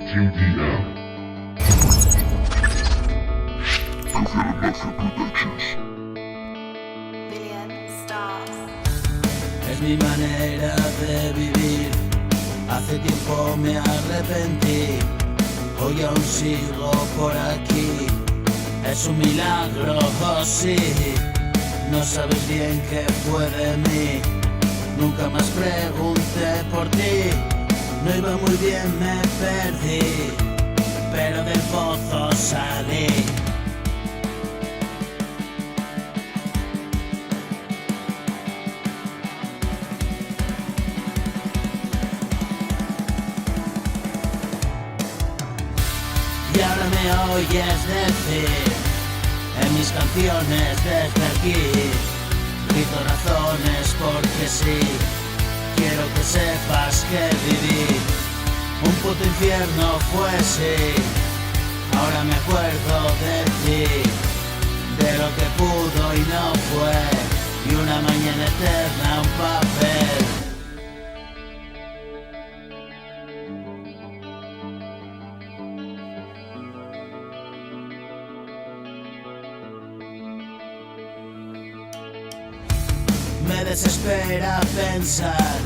QDM. Mafia Productions. Billion stars. Es mi manera de vivir. Hace tiempo me arrepentí, hoy aún sigo por aquí. Es un milagro, oh sí. No sabes bien qué fue de mí. Nunca más pregunté por ti. No iba muy bien, me perdí, pero del pozo salí. Y ahora me oyes decir en mis canciones desde aquí, grito razones porque sí. Quiero que sepas que viví un puto infierno, fue sí. Ahora me acuerdo de ti, de lo que pudo y no fue, y una mañana eterna, un papel. Me desespera pensar,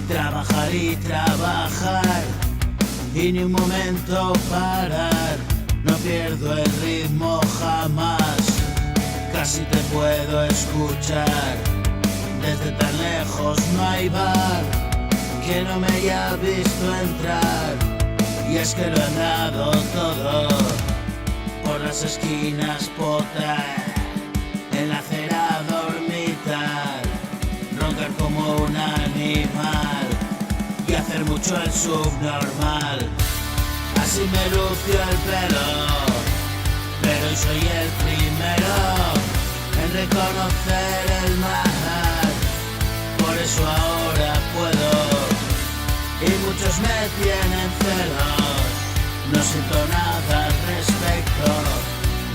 trabajar y trabajar, y ni un momento parar. No pierdo el ritmo jamás, casi te puedo escuchar. Desde tan lejos no hay bar que no me haya visto entrar. Y es que lo he dado todo, por las esquinas potar, en la acera dormitar, roncar como un animal y hacer mucho el subnormal. Así me lucio el pelo, pero hoy soy el primero en reconocer el mal. Por eso ahora puedo, y muchos me tienen celos. No siento nada al respecto,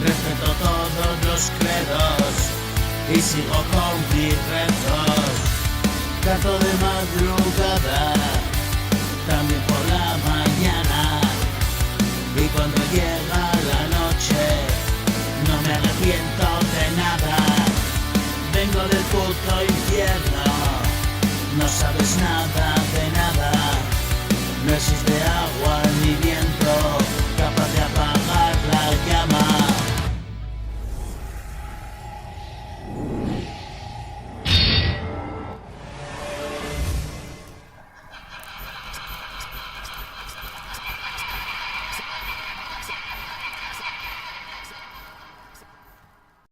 respeto todos los credos y sigo con mis retos. Canto de madrugada, también por la mañana, y cuando llega la noche no me arrepiento de nada. Vengo del puto infierno, no sabes nada de nada. No existe agua